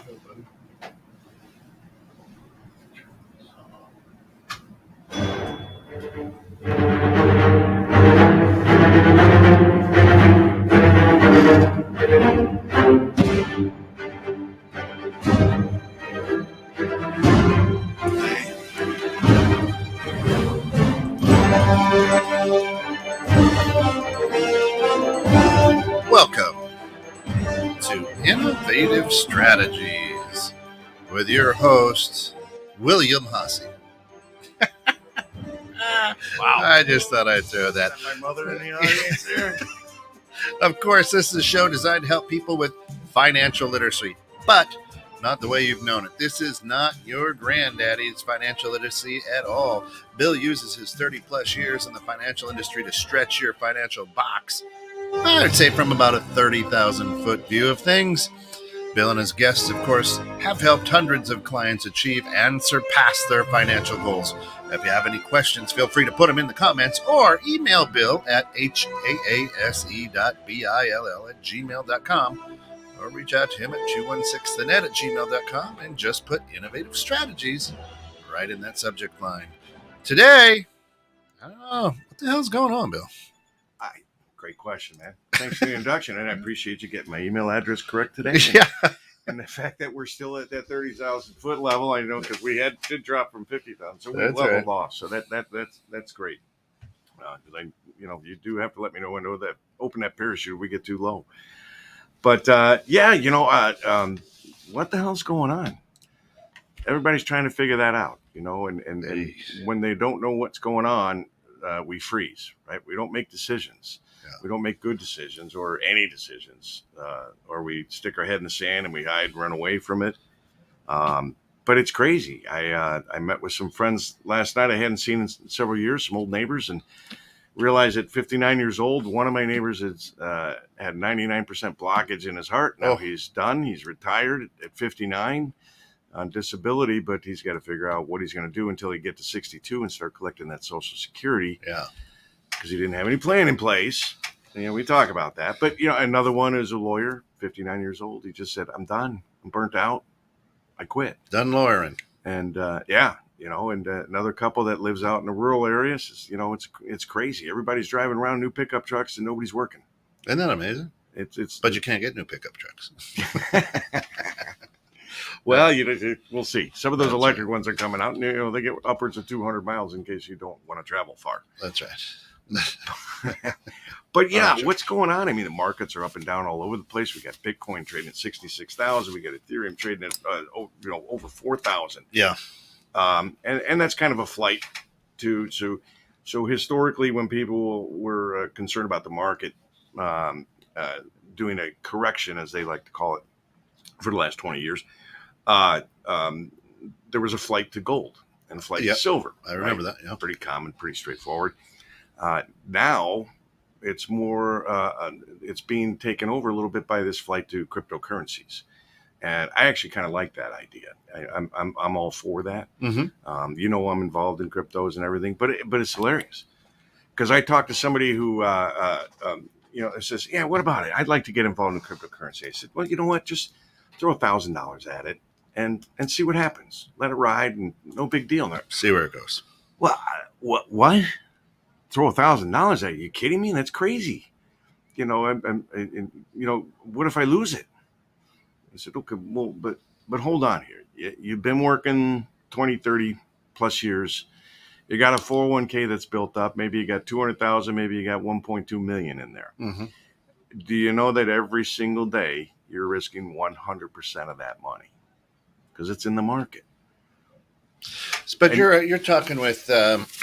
Welcome to Innovative Strategies with your host, William Hussey. Wow. I just thought I'd throw that. My mother in the audience there. Of course, this is a show designed to help people with financial literacy, but not the way you've known it. This is not your granddaddy's financial literacy at all. Bill uses his 30-plus years in the financial industry to stretch your financial box, I'd say from about a 30,000-foot view of things. Bill and his guests, of course, have helped hundreds of clients achieve and surpass their financial goals. If you have any questions, feel free to put them in the comments or email Bill at haase.bill@gmail.com or reach out to him at 216thenet@gmail.com and just put innovative strategies right in that subject line. Today, I don't know, what the hell's going on, Bill? Great question, man. Thanks for the introduction, and I appreciate you getting my email address correct today. Yeah. And the fact that we're still at that 30,000-foot level, I know, because we did drop from 50,000, so we That's leveled right. off. So that's great. Because you do have to let me know when to open that parachute if we get too low. But what the hell's going on? Everybody's trying to figure that out, and when they don't know what's going on, we freeze, right? We don't make decisions. Yeah. We don't make good decisions or any decisions, or we stick our head in the sand and we hide and run away from it. But it's crazy. I met with some friends last night I hadn't seen in several years, some old neighbors, and realized at 59 years old, one of my neighbors had 99% blockage in his heart. Now he's done. He's retired at 59 on disability, but he's got to figure out what he's going to do until he gets to 62 and start collecting that Social Security. Yeah. Because he didn't have any plan in place. We talk about that. But, another one is a lawyer, 59 years old. He just said, I'm done. I'm burnt out. I quit. Done lawyering. And, another couple that lives out in the rural areas, it's crazy. Everybody's driving around new pickup trucks and nobody's working. Isn't that amazing? But you can't get new pickup trucks. Well, we'll see. Some of those electric ones are coming out, and they get upwards of 200 miles in case you don't want to travel far. That's right. But what's going on? I mean, the markets are up and down all over the place. We got Bitcoin trading at 66,000. We got Ethereum trading at over 4,000. Yeah. And that's kind of a flight to so historically, when people were concerned about the market doing a correction, as they like to call it, for the last 20 years, there was a flight to gold and a flight to silver. I remember that. Yeah. Pretty common, pretty straightforward. Now it's more, it's being taken over a little bit by this flight to cryptocurrencies. And I actually kind of like that idea. I'm all for that. Mm-hmm. I'm involved in cryptos and everything, but it's hilarious because I talked to somebody who, says, yeah, what about it? I'd like to get involved in cryptocurrency. I said, well, you know what? Just throw $1,000 at it and see what happens. Let it ride and no big deal. See where it goes. Well, what? Throw $1,000 at it? You kidding me? That's crazy. What if I lose it? I said, okay, well, but hold on here. You've been working 20, 30 plus years. You got a 401k that's built up. Maybe you got 200,000. Maybe you got 1.2 million in there. Mm-hmm. Do you know that every single day you're risking 100% of that money because it's in the market? But you're talking with what's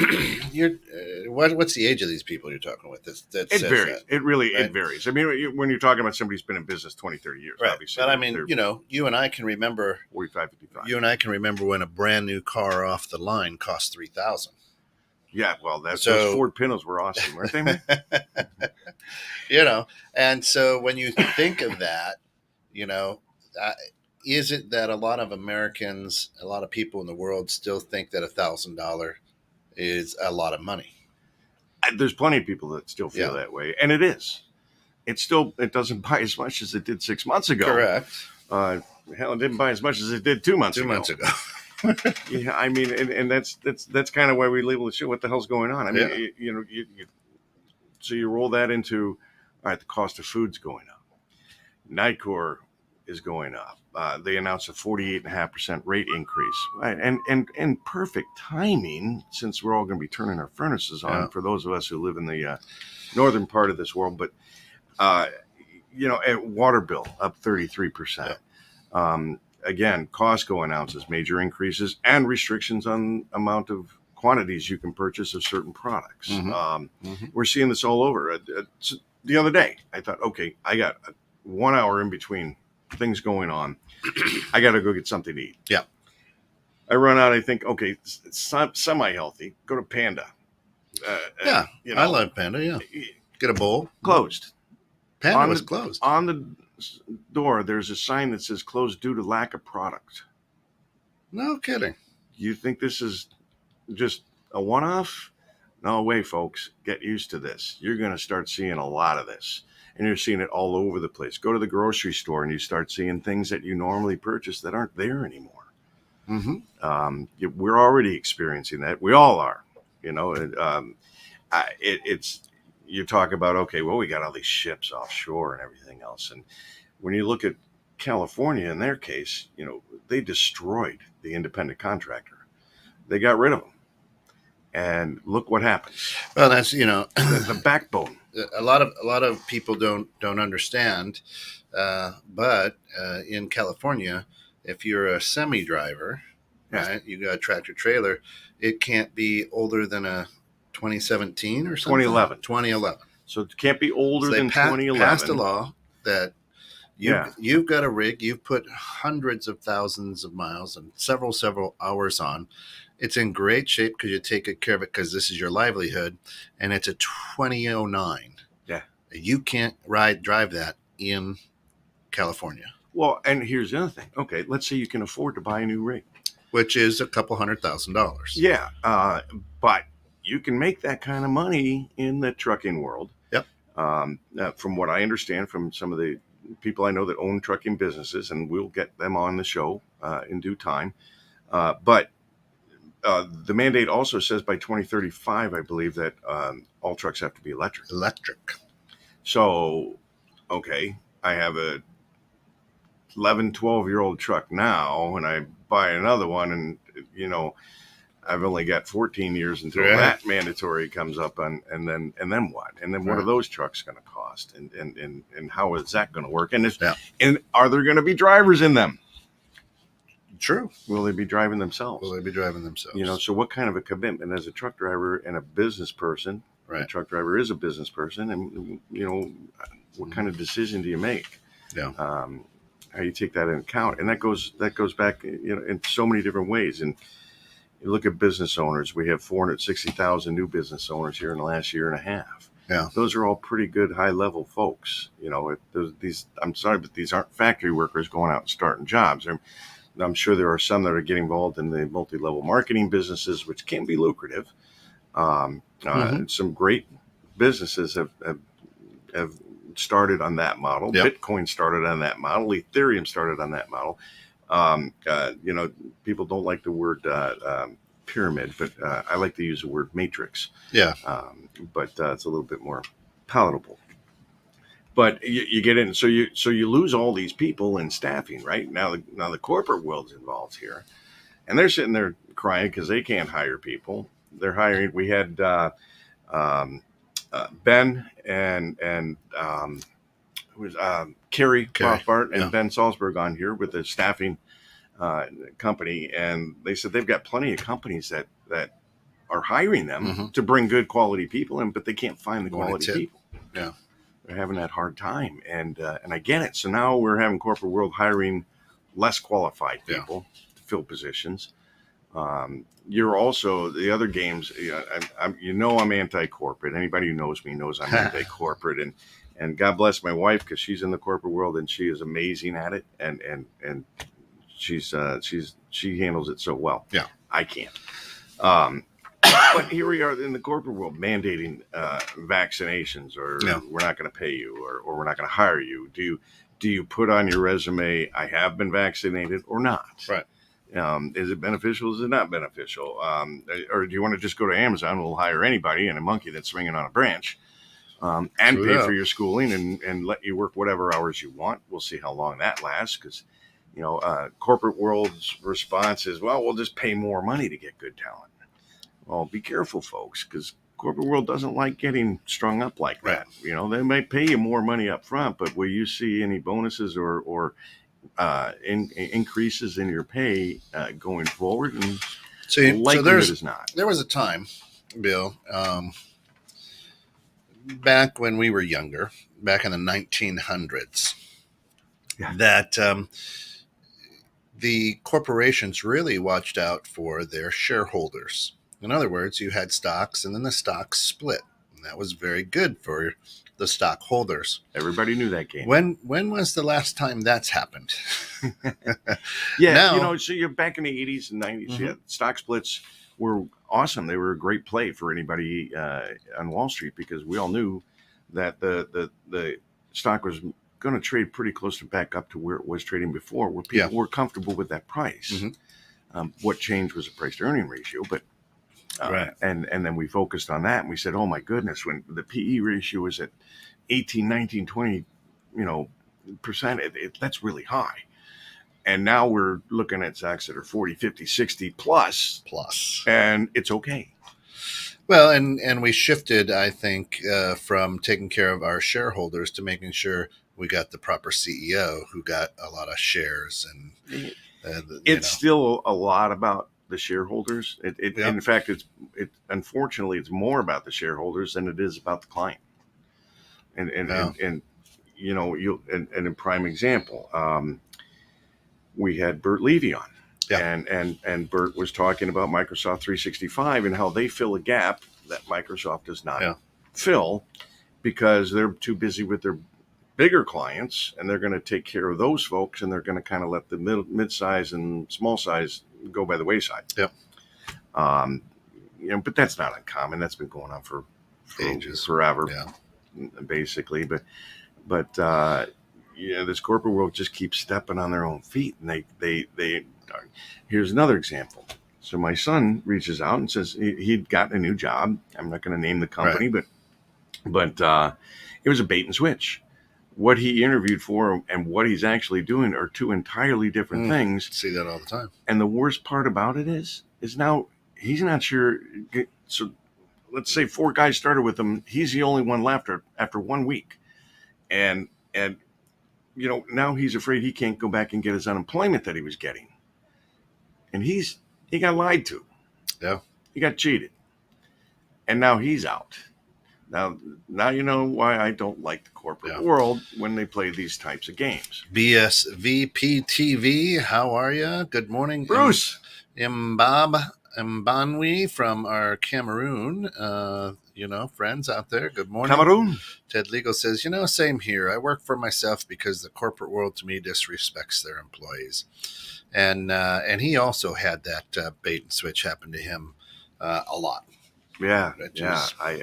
the age of these people you're talking with? That it varies. That, It varies. I mean, when you're talking about somebody who's been in business 20, 30 years, right. Obviously. But I mean, you and I can remember 45, 55. You and I can remember when a brand new car off the line cost $3,000. Yeah, well, those Ford Pintos were awesome, weren't they, man? And so when you think of that, is it that a lot of Americans, a lot of people in the world still think that $1,000 is a lot of money? There's plenty of people that still feel that way, and it is. It doesn't buy as much as it did 6 months ago. Correct. Hell, it didn't buy as much as it did 2 months Two ago. months ago. Yeah, I mean, and that's kind of why we label the show. What the hell's going on? I mean, Yeah. so you roll that into, all right, the cost of food's going up. Nightcore is going up. They announced a 48.5% rate increase, right? And perfect timing, since we're all going to be turning our furnaces on Yeah. for those of us who live in the northern part of this world. But water bill up 33%. Again, Costco announces major increases and restrictions on amount of quantities you can purchase of certain products. We're seeing this all over. The other day, I thought, okay, I got 1 hour in between things going on. I got to go get something to eat. Yeah. I run out. I think, okay, it's semi-healthy. Go to Panda. I love Panda. Yeah. Get a bowl. Closed. Panda was closed. On the door, there's a sign that says closed due to lack of product. No kidding. You think this is just a one-off? No way, folks. Get used to this. You're going to start seeing a lot of this. And you're seeing it all over the place. Go to the grocery store and you start seeing things that you normally purchase that aren't there anymore. We're already experiencing that. We all are. It's you talk about, okay, well, we got all these ships offshore and everything else. And when you look at California, in their case, they destroyed the independent contractor. They got rid of them. And look what happens. Well, that's, the backbone. A lot of people don't understand, but in California, if you're a semi driver, right, you got a tractor trailer, it can't be older than a 2017 or something. 2011. So it can't be older than 2011. Passed a law that you've got a rig, you've put hundreds of thousands of miles and several hours on. It's in great shape because you take good care of it because this is your livelihood, and it's a 2009. Yeah. You can't drive that in California. Well, and here's the other thing. Okay, let's say you can afford to buy a new rig. Which is a couple $100,000. Yeah, but you can make that kind of money in the trucking world. Yep. From what I understand from some of the people I know that own trucking businesses, and we'll get them on the show in due time. But the mandate also says by 2035, I believe, that all trucks have to be electric. So, okay, I have a 11, 12-year-old truck now, and I buy another one, and, I've only got 14 years until that mandatory comes up, and then what? And then what are those trucks going to cost? And how is that going to work? And are there going to be drivers in them? True. Will they be driving themselves? So what kind of a commitment as a truck driver and a business person? Right. A truck driver is a business person, and what kind of decision do you make? Yeah. How you take that into account, and that goes back, in so many different ways. And you look at business owners. We have 460,000 new business owners here in the last year and a half. Yeah. Those are all pretty good high-level folks. I'm sorry, but these aren't factory workers going out and starting jobs. I'm sure there are some that are getting involved in the multi-level marketing businesses, which can be lucrative. Some great businesses have started on that model. Yep. Bitcoin started on that model. Ethereum started on that model. People don't like the word pyramid, but I like to use the word matrix. Yeah. But it's a little bit more palatable. But you get in, so you lose all these people in staffing, right? Now the corporate world's involved here, and they're sitting there crying because they can't hire people. They're hiring. We had Ben and who was Kerry Rothbart and Ben Salzberg on here with the staffing company, and they said they've got plenty of companies that are hiring them to bring good quality people in, but they can't find the quality people. Yeah. They're having that hard time, and I get it. So now we're having corporate world hiring less qualified people to fill positions. You're also the other games. I'm anti-corporate. Anybody who knows me knows I'm anti-corporate, and God bless my wife because she's in the corporate world and she is amazing at it, and she handles it so well. Yeah, I can't. But here we are in the corporate world mandating vaccinations, or we're not going to pay you, or we're not going to hire you. Do do you put on your resume, I have been vaccinated or not? Right. Is it beneficial? Is it not beneficial? Or do you want to just go to Amazon? We'll hire anybody and a monkey that's swinging on a branch, and True pay that. for your schooling and let you work whatever hours you want. We'll see how long that lasts, because corporate world's response is, well, we'll just pay more money to get good talent. Well, be careful, folks, because corporate world doesn't like getting strung up like that. Right. They might pay you more money up front, but will you see any bonuses or increases in your pay going forward? And likely it is not. There was a time, Bill, back when we were younger, back in the 1900s, that the corporations really watched out for their shareholders. In other words, you had stocks, and then the stocks split. And that was very good for the stockholders. Everybody knew that game. When was the last time that's happened? Yeah, Now, so you're back in the 80s and 90s. Mhm. Yeah, stock splits were awesome. They were a great play for anybody on Wall Street, because we all knew that the stock was going to trade pretty close to back up to where it was trading before, where people were comfortable with that price. Mhm. What changed was the price to earning ratio, but Right. and then we focused on that, and we said, oh my goodness, when the PE ratio was at 18, 19, 20, percent, that's really high. And now we're looking at stocks that are 40, 50, 60 plus, and it's okay. Well, and we shifted, I think, from taking care of our shareholders to making sure we got the proper CEO who got a lot of shares. And it's still a lot about the shareholders. In fact, it unfortunately it's more about the shareholders than it is about the client. And a prime example, we had Bert Levy on. Yeah. And Bert was talking about Microsoft 365 and how they fill a gap that Microsoft does not fill, because they're too busy with their bigger clients, and they're going to take care of those folks, and they're going to kind of let the mid-size and small size go by the wayside. Yeah. But that's not uncommon. That's been going on for ages, forever, basically. But this corporate world just keeps stepping on their own feet, and they here's another example. So my son reaches out and says he'd gotten a new job. I'm not going to name the company, but it was a bait and switch. What he interviewed for and what he's actually doing are two entirely different things. See that all the time. And the worst part about it is now he's not sure. So let's say 4 guys started with him. He's the only one left after 1 week. And now he's afraid he can't go back and get his unemployment that he was getting. And he got lied to. Yeah. He got cheated. And now he's out. Now you know why I don't like the corporate world when they play these types of games. BSVPTV, how are you? Good morning, Bruce. Mbanwi from our Cameroon, friends out there. Good morning. Cameroon. Ted Legal says, same here. I work for myself because the corporate world to me disrespects their employees. And he also had that bait and switch happen to him a lot. Yeah. I just want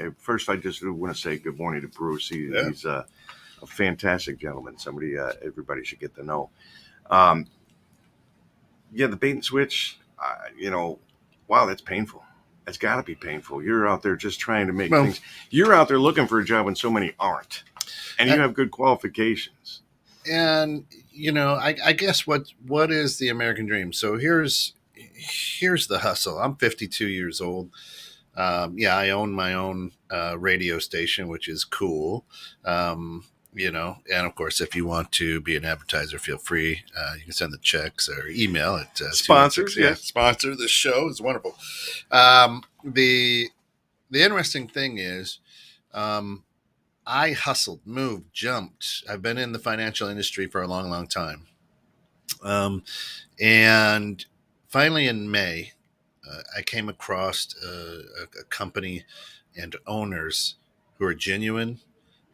to say good morning to Bruce. He's a fantastic gentleman. Somebody everybody should get to know. The bait and switch. Wow, that's painful. That's got to be painful. You're out there just trying to make things. You're out there looking for a job when so many aren't, and you have good qualifications. And I guess what is the American dream? So here's the hustle. I'm 52 years old. I own my own radio station, which is cool. And of course, if you want to be an advertiser, feel free. You can send the checks or email it. Sponsors, sponsor the show. It's wonderful. The interesting thing is, I hustled, moved, jumped. I've been in the financial industry for a long, long time. And finally in May, I came across a company and owners who are genuine,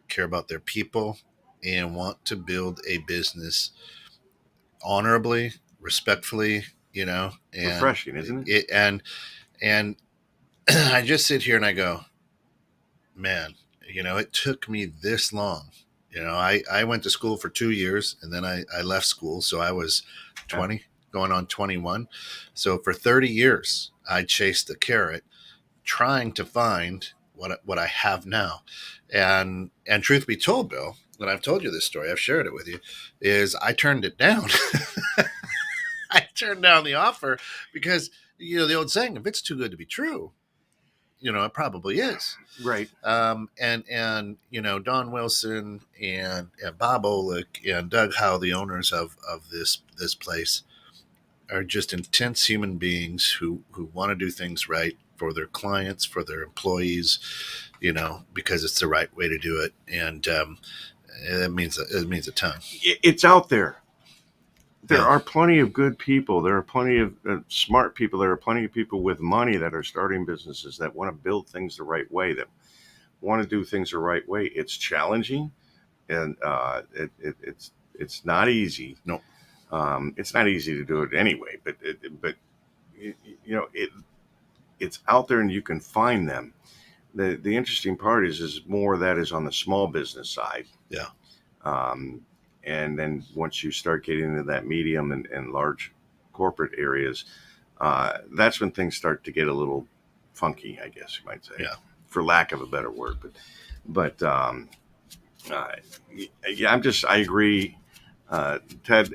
care about their people, and want to build a business honorably, respectfully, and refreshing, isn't it? And I just sit here and I go, man, it took me this long I went to school for 2 years and then I left school. So I was 20, going on 21. So for 30 years, I chased the carrot trying to find what I have now. And truth be told, Bill, when I've told you this story, I've shared it with you, is I turned it down. I turned down the offer because, the old saying, if it's too good to be true, it probably is. Right. And Don Wilson and Bob Olick and Doug Howe, the owners of this place, are just intense human beings who want to do things right for their clients, for their employees, because it's the right way to do it, and it means a ton. It's out there. There Yeah. are plenty of good people. There are plenty of smart people. There are plenty of people with money that are starting businesses that want to build things the right way, that want to do things the right way. It's challenging, and it's not easy. No. It's not easy to do it anyway. But it's out there, and you can find them. The interesting part is more of that is on the small business side. Yeah. And then once you start getting into that medium and large corporate areas, that's when things start to get a little funky, I guess you might say, Yeah. for lack of a better word. But yeah, I agree, Ted.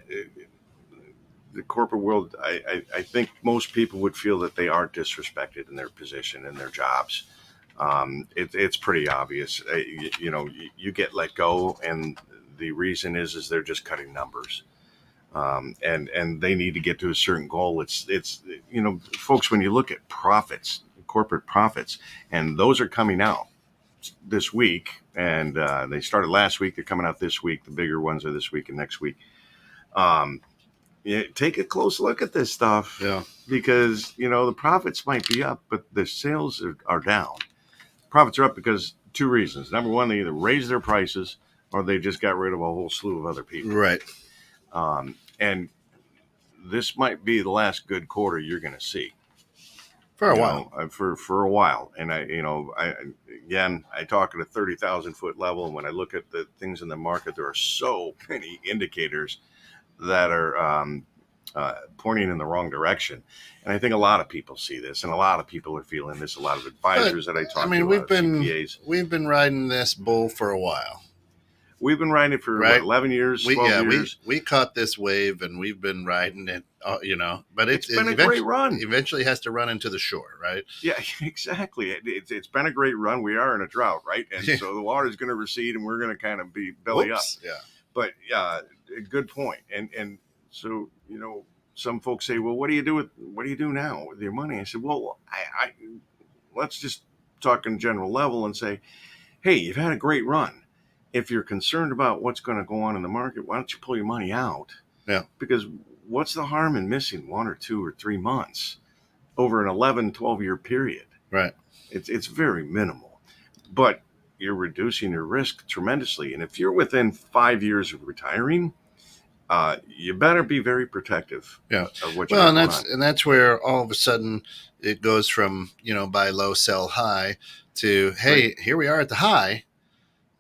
The corporate world, I think most people would feel that they are disrespected in their position and their jobs. It's pretty obvious. You get let go, and the reason is they're just cutting numbers, and they need to get to a certain goal. It's folks, when you look at profits, corporate profits, and those are coming out this week, and they started last week. They're coming out this week. The bigger ones are this week and next week. Take a close look at this stuff, because the profits might be up, but the sales are down. Profits are up because two reasons. Number one, they either raised their prices or they just got rid of a whole slew of other people. Right. And this might be the last good quarter you're going to see for a while. For a while. And I talk at a 30,000 foot level. And when I look at the things in the market, there are so many indicators that are pointing in the wrong direction. And I think a lot of people see this, and a lot of people are feeling this. A lot of advisors that I talk to, CPAs. We've been riding this bull for a while. We've been riding it for 11 years, 12 years. We caught this wave, and we've been riding it, but it's been a great run. Eventually has to run into the shore, right? Yeah, exactly. It's been a great run. We are in a drought, right? And so the water is going to recede, and we're going to kind of be belly up. Yeah. But good point. And so, some folks say, well, what do you do now with your money? I said, well, I let's just talk in general level and say, hey, you've had a great run. If you're concerned about what's going to go on in the market, why don't you pull your money out? Yeah. Because what's the harm in missing 1 or 2 or 3 months over an 11, 12-year period? Right. It's very minimal. But you're reducing your risk tremendously. And if you're within 5 years of retiring, you better be very protective of what you have going on. And that's where all of a sudden it goes from, buy low, sell high to, hey, right, here we are at the high,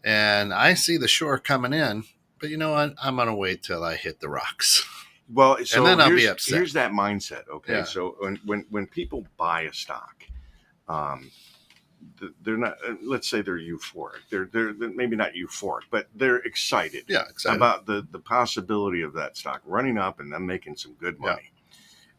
and I see the shore coming in, but you know what? I'm going to wait till I hit the rocks. Well, so and then I'll be upset. Here's that mindset, okay? Yeah. So when people buy a stock, they're not. Let's say they're euphoric. They're maybe not euphoric, but they're excited. Yeah, excited about the possibility of that stock running up and them making some good money. Yeah.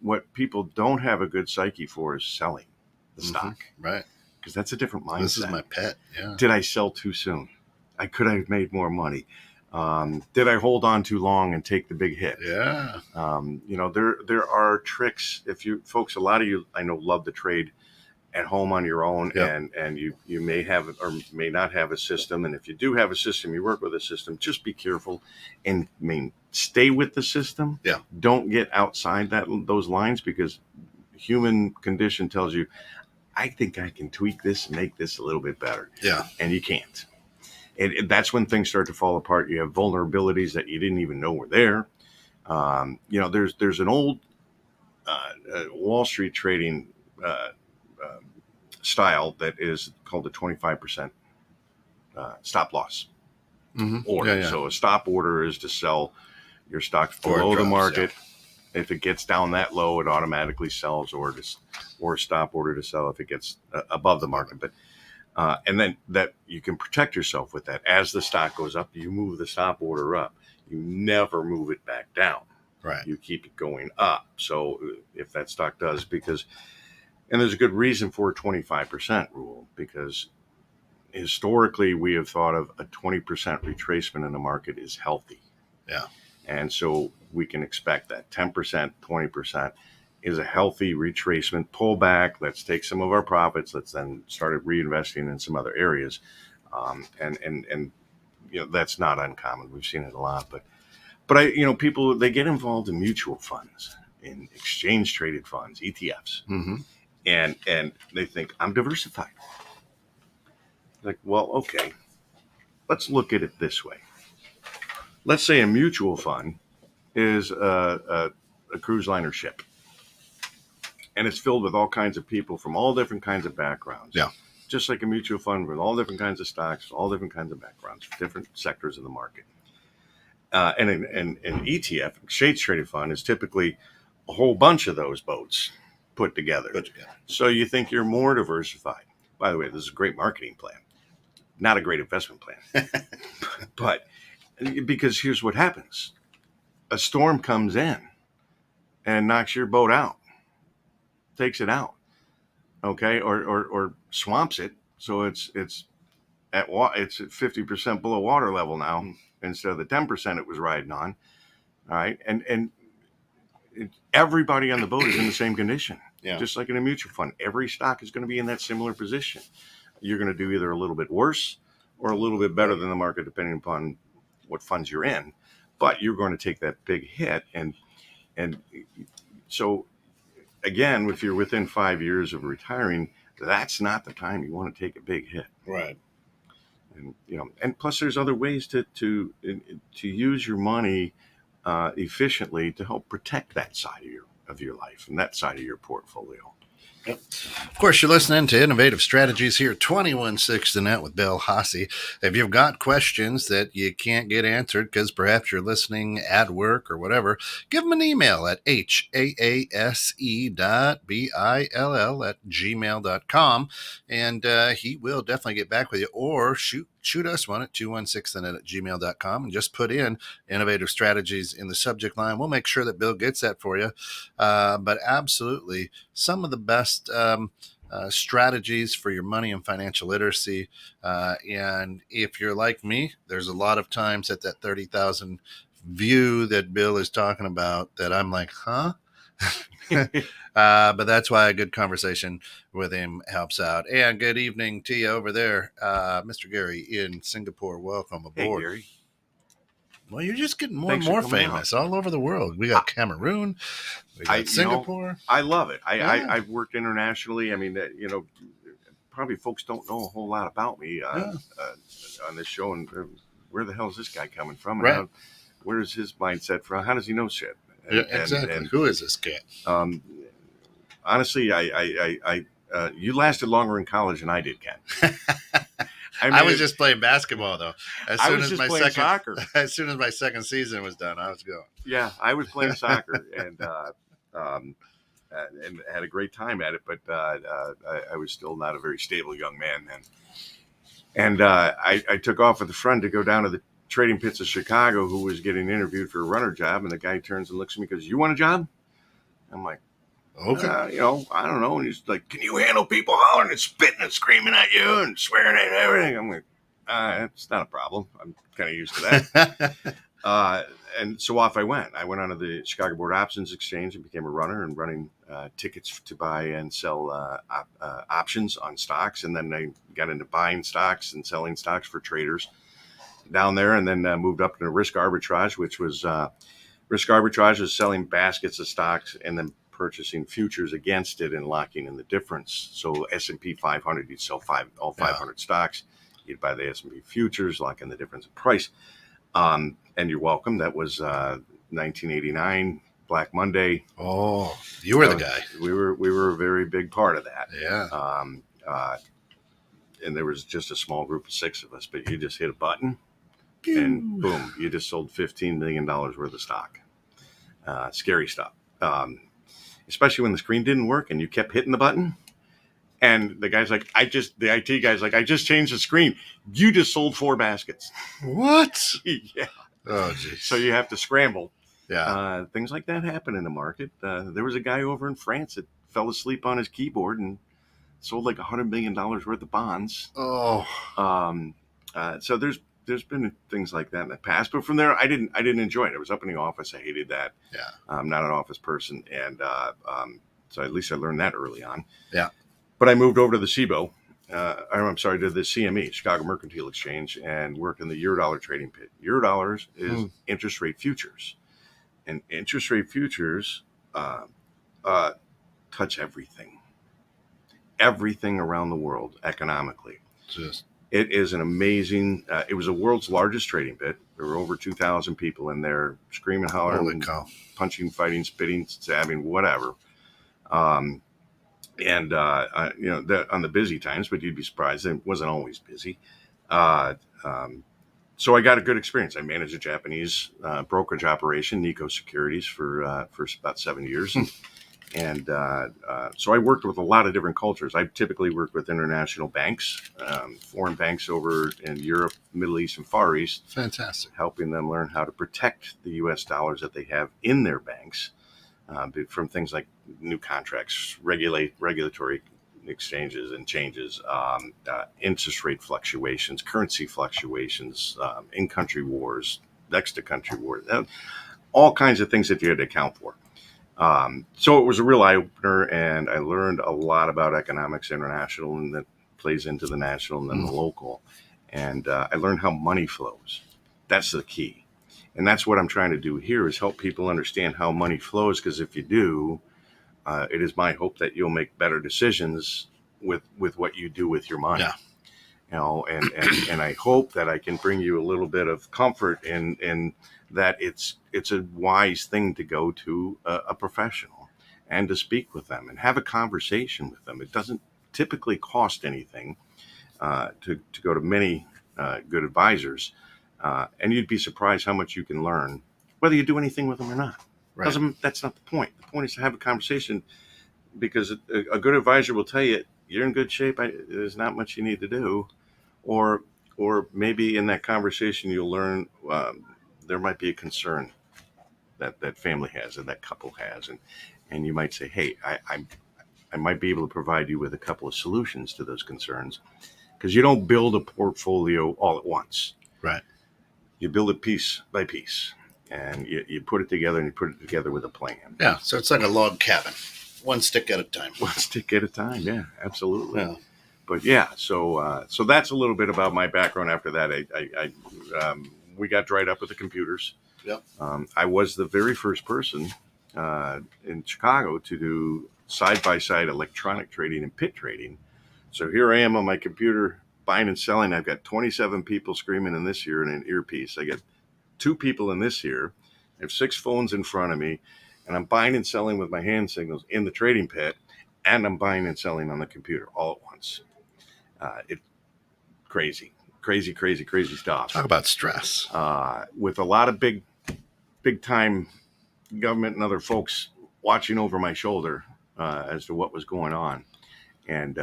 What people don't have a good psyche for is selling the stock, right? Because that's a different mindset. This is my pet. Yeah. Did I sell too soon? I could have made more money. Did I hold on too long and take the big hit? Yeah. There are tricks. If you folks, a lot of you I know love to trade at home on your own, and you may have or may not have a system. And if you do have a system, you work with a system, just be careful and stay with the system. Yeah. Don't get outside those lines, because human condition tells you, I think I can tweak this and make this a little bit better. Yeah. And you can't. And that's when things start to fall apart. You have vulnerabilities that you didn't even know were there. There's an old Wall Street trading style that is called the 25% stop loss. order. Yeah, yeah. So a stop order is to sell your stocks Or it below the drops, market. If it gets down that low, it automatically sells, or a stop order to sell if it gets above the market. But and then that you can protect yourself with that. As the stock goes up, you move the stop order up. You never move it back down. Right. You keep it going up. So if that stock does, and there's a good reason for a 25% rule, because historically we have thought of a 20% retracement in the market is healthy. Yeah. And so we can expect that 10%, 20% is a healthy retracement pullback. Let's take some of our profits. Let's then start reinvesting in some other areas. And that's not uncommon. We've seen it a lot, but people, they get involved in mutual funds, in exchange traded funds, ETFs. And they think, I'm diversified. Like, well, okay, let's look at it this way. Let's say a mutual fund is a cruise liner ship, and it's filled with all kinds of people from all different kinds of backgrounds. Yeah. Just like a mutual fund with all different kinds of stocks, all different kinds of backgrounds, different sectors of the market. And an ETF, exchange traded fund, is typically a whole bunch of those boats put together. So you think you're more diversified. By the way, this is a great marketing plan, not a great investment plan. But because here's what happens. A storm comes in and knocks your boat out, takes it out, okay, or swamps it, so it's at 50% below water level now instead of the 10% it was riding on. All right, and everybody on the boat is in the same condition. Yeah. Just like in a mutual fund, every stock is going to be in that similar position. You're going to do either a little bit worse or a little bit better than the market, depending upon what funds you're in. But you're going to take that big hit, and so again, if you're within 5 years of retiring, that's not the time you want to take a big hit. Right. And plus, there's other ways to use your money efficiently to help protect that side of your life and that side of your portfolio. Yep. Of course, you're listening to Innovative Strategies here, 21/6 The Net with Bill Haase. If you've got questions that you can't get answered because perhaps you're listening at work or whatever, give him an email at haase.bill@gmail.com, and he will definitely get back with you, or shoot us one at 216thenet@gmail.com and just put in Innovative Strategies in the subject line. We'll make sure that Bill gets that for you. But absolutely, some of the best strategies for your money and financial literacy. And if you're like me, there's a lot of times at that 30,000 view that Bill is talking about that I'm like, huh? But that's why a good conversation with him helps out. And good evening to you over there, Mr. Gary in Singapore. Welcome aboard. Hey, Gary. Well, you're just getting more Thanks and more for coming famous all over the world. We got Cameroon, we got Singapore. I love it. Yeah. I've worked internationally. I mean, probably folks don't know a whole lot about me on this show, and where the hell is this guy coming from? And Right. Where is his mindset from? How does he know shit? Yeah, exactly. And who is this cat? Honestly, you lasted longer in college than I did, Ken. I was just playing basketball, though. I was just playing soccer. As soon as my second season was done, I was going. Yeah, I was playing soccer and had a great time at it, but I was still not a very stable young man then. And I took off with a friend to go down to the trading pits of Chicago, who was getting interviewed for a runner job, and the guy turns and looks at me and goes, "You want a job?" I'm like, "Okay, I don't know." And he's like, "Can you handle people hollering and spitting and screaming at you and swearing at everything?" I'm like, "It's not a problem. I'm kind of used to that." And so off I went. I went onto the Chicago Board Options Exchange and became a runner and running tickets to buy and sell options on stocks. And then I got into buying stocks and selling stocks for traders down there, and then moved up into risk arbitrage, which was risk arbitrage is selling baskets of stocks and then purchasing futures against it and locking in the difference. So S&P 500, you'd sell all 500 stocks. You'd buy the S&P futures, lock in the difference in price. And you're welcome. That was 1989, Black Monday. Oh, you were the guy. We were a very big part of that. Yeah. And there was just a small group of 6 of us, but you just hit a button and boom, you just sold $15 million worth of stock. Scary stuff. Especially when the screen didn't work and you kept hitting the button. And the guy's like, the IT guy's like, I just changed the screen. You just sold 4 baskets. What? Yeah. Oh, geez. So you have to scramble. Yeah. Things like that happen in the market. There was a guy over in France that fell asleep on his keyboard and sold like $100 million worth of bonds. Oh. So there's been things like that in the past, but from there I didn't enjoy it. I was up in the office. I hated that. Yeah. I'm not an office person, and so at least I learned that early on. Yeah. But I moved over to the SIBO. To the CME, Chicago Mercantile Exchange, and worked in the Eurodollar trading pit. Eurodollars is interest rate futures, and interest rate futures touch everything around the world economically. It is an amazing. It was the world's largest trading pit. There were over 2,000 people in there, screaming, hollering, punching, fighting, spitting, stabbing, whatever. On the busy times, but you'd be surprised it wasn't always busy. So I got a good experience. I managed a Japanese brokerage operation, Nikko Securities, for about 7 years. And so I worked with a lot of different cultures. I typically worked with international banks, foreign banks over in Europe, Middle East, and Far East. Fantastic. Helping them learn how to protect the U.S. dollars that they have in their banks from things like new contracts, regulatory exchanges and changes, interest rate fluctuations, currency fluctuations, in-country wars, next-to-country wars, all kinds of things that you had to account for. So it was a real eye-opener, and I learned a lot about economics international, and that plays into the national and then the local. And I learned how money flows. That's the key. And that's what I'm trying to do here, is help people understand how money flows, because if you do, it is my hope that you'll make better decisions with what you do with your money. Yeah. And I hope that I can bring you a little bit of comfort in that it's a wise thing to go to a professional and to speak with them and have a conversation with them. It doesn't typically cost anything to go to many good advisors, and you'd be surprised how much you can learn, whether you do anything with them or not. Right. That's not the point. The point is to have a conversation, because a good advisor will tell you you're in good shape. There's not much you need to do, or maybe in that conversation you'll learn there might be a concern that family has and that couple has, and you might say, hey, I might be able to provide you with a couple of solutions to those concerns, because you don't build a portfolio all at once. Right. You build it piece by piece. And you put it together, and you put it together with a plan. Yeah, so it's like a log cabin, one stick at a time. One stick at a time, yeah, absolutely. Yeah. But yeah, so that's a little bit about my background. After that, we got dried up with the computers. Yep. I was the very first person in Chicago to do side-by-side electronic trading and pit trading. So here I am on my computer buying and selling. I've got 27 people screaming in this ear and an earpiece. I got 2 people in this ear. I have 6 phones in front of me, and I'm buying and selling with my hand signals in the trading pit, and I'm buying and selling on the computer all at once. It's crazy stuff. Talk about stress. With a lot of big time government and other folks watching over my shoulder as to what was going on. And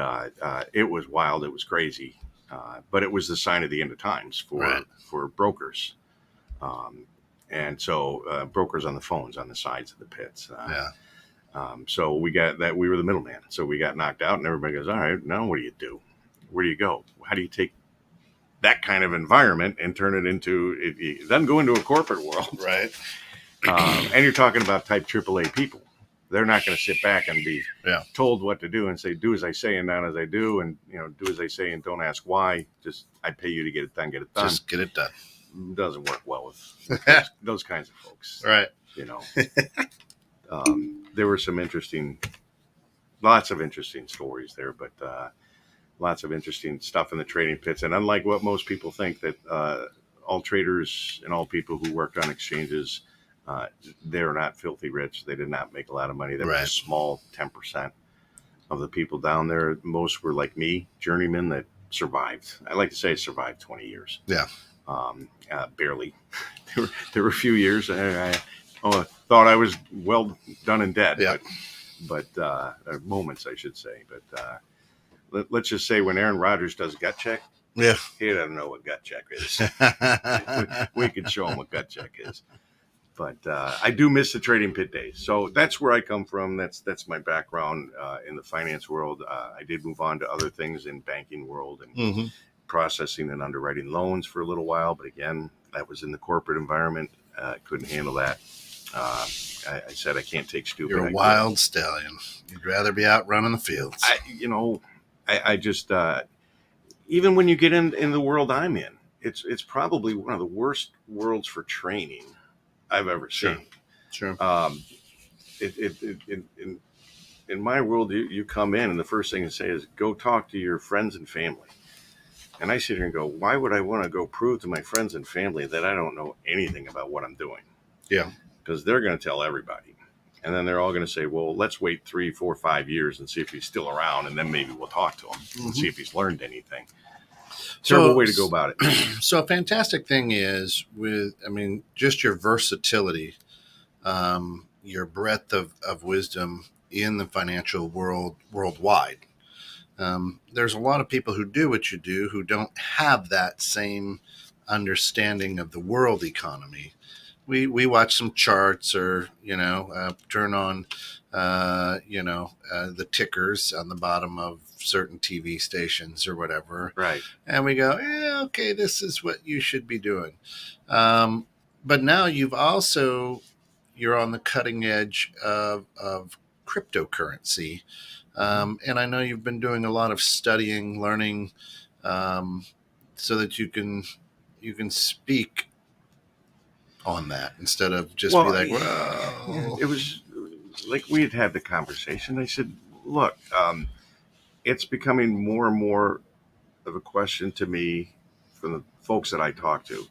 it was wild. It was crazy. But it was the sign of the end of times for brokers. And so brokers on the phones on the sides of the pits. So we got that. We were the middleman. So we got knocked out, and everybody goes, all right, now what do you do? Where do you go? How do you take that kind of environment and turn it into, it doesn't go into a corporate world. Right. And you're talking about type AAA people. They're not going to sit back and be told what to do and say, do as I say and not as I do. And, do as I say and don't ask why. Just, I pay you to get it done, get it done. Just get it done. Doesn't work well with those kinds of folks. Right. There were lots of interesting stories there, but lots of interesting stuff in the trading pits. And unlike what most people think, that all traders and all people who worked on exchanges, they're not filthy rich. They did not make a lot of money. There was a small 10% of the people down there. Most were like me, journeymen that survived. I like to say I survived 20 years. Yeah. Barely. There were a few years I thought I was well done and dead. Yeah. But moments, I should say. But let's just say when Aaron Rodgers does gut check, Yeah. he doesn't know what gut check is. We could show him what gut check is. But I do miss the trading pit days. So that's where I come from. That's my background in the finance world. I did move on to other things in banking world and processing and underwriting loans for a little while. But again, that was in the corporate environment. Couldn't handle that. I said I can't take stupid. You're a wild stallion. You'd rather be out running the fields. I just even when you get in the world I'm in, it's probably one of the worst worlds for training I've ever seen. Sure. In my world, you come in and the first thing you say is go talk to your friends and family. And I sit here and go, why would I want to go prove to my friends and family that I don't know anything about what I'm doing? Yeah. Because they're going to tell everybody. And then they're all going to say, well, let's wait 3, 4, 5 years and see if he's still around. And then maybe we'll talk to him and see if he's learned anything. Terrible way to go about it. So a fantastic thing is just your versatility, your breadth of wisdom in the financial world worldwide. There's a lot of people who do what you do who don't have that same understanding of the world economy. We watch some charts or, turn on, the tickers on the bottom of certain TV stations or whatever. Right. And we go, okay, this is what you should be doing. But now you're on the cutting edge of cryptocurrency. And I know you've been doing a lot of studying, learning, so that you can speak on that instead of just be like, well, it was like we had the conversation. I said, look, it's becoming more and more of a question to me from the folks that I talk to.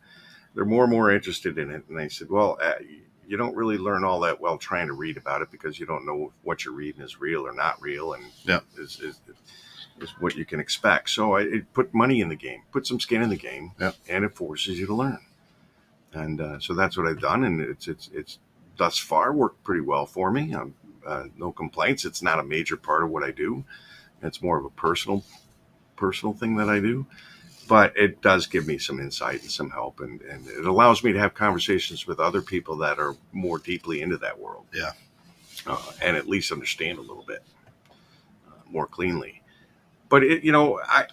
They're more and more interested in it. And I said, well, you don't really learn all that well trying to read about it because you don't know if what you're reading is real or not real and is what you can expect. So I put money in the game, put some skin in the game, and it forces you to learn. And so that's what I've done, and it's thus far worked pretty well for me. No complaints. It's not a major part of what I do. It's more of a personal thing that I do, but it does give me some insight and some help, and it allows me to have conversations with other people that are more deeply into that world. Yeah, and at least understand a little bit more cleanly. But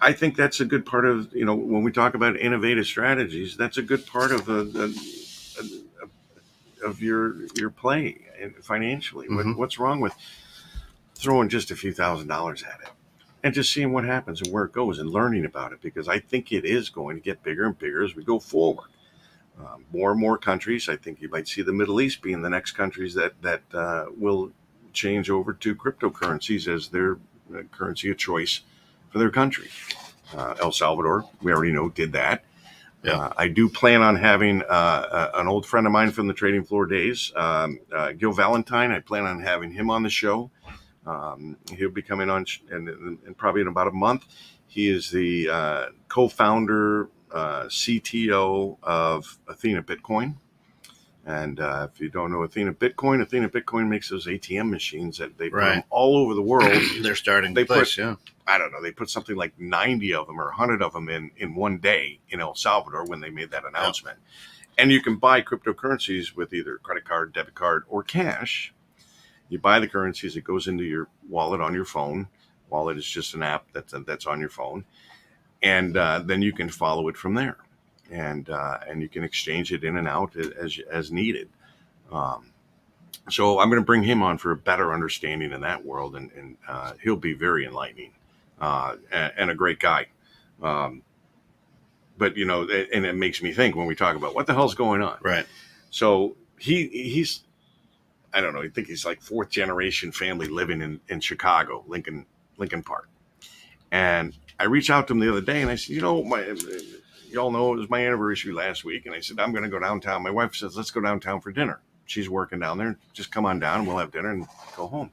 I think that's a good part of when we talk about innovative strategies. That's a good part of of your play financially. What's wrong with throwing just a few $1,000s at it and just seeing what happens and where it goes and learning about it? Because I think it is going to get bigger and bigger as we go forward. More and more countries. I think you might see the Middle East being the next countries that will change over to cryptocurrencies as their currency of choice for their country. El Salvador, we already know, did that. Yeah. I do plan on having an old friend of mine from the trading floor days, Gil Valentine. I plan on having him on the show. He'll be coming on and probably in about a month. He is the co-founder, CTO of Athena Bitcoin. And if you don't know Athena Bitcoin makes those ATM machines that they put them all over the world. They're starting to push, I don't know, they put something like 90 of them or 100 of them in one day in El Salvador when they made that announcement. And you can buy cryptocurrencies with either credit card, debit card, or cash. You buy the currencies, it goes into your wallet on your phone. Wallet is just an app that's on your phone. And then you can follow it from there. And you can exchange it in and out as needed. So I'm going to bring him on for a better understanding in that world, and he'll be very enlightening and a great guy. But and it makes me think when we talk about what the hell's going on. Right. So he's I don't know. I think he's like 4th generation family living in Chicago, Lincoln Park. And I reached out to him the other day, and I said, y'all know it was my anniversary last week. And I said, I'm going to go downtown. My wife says, let's go downtown for dinner. She's working down there. Just come on down and we'll have dinner and go home.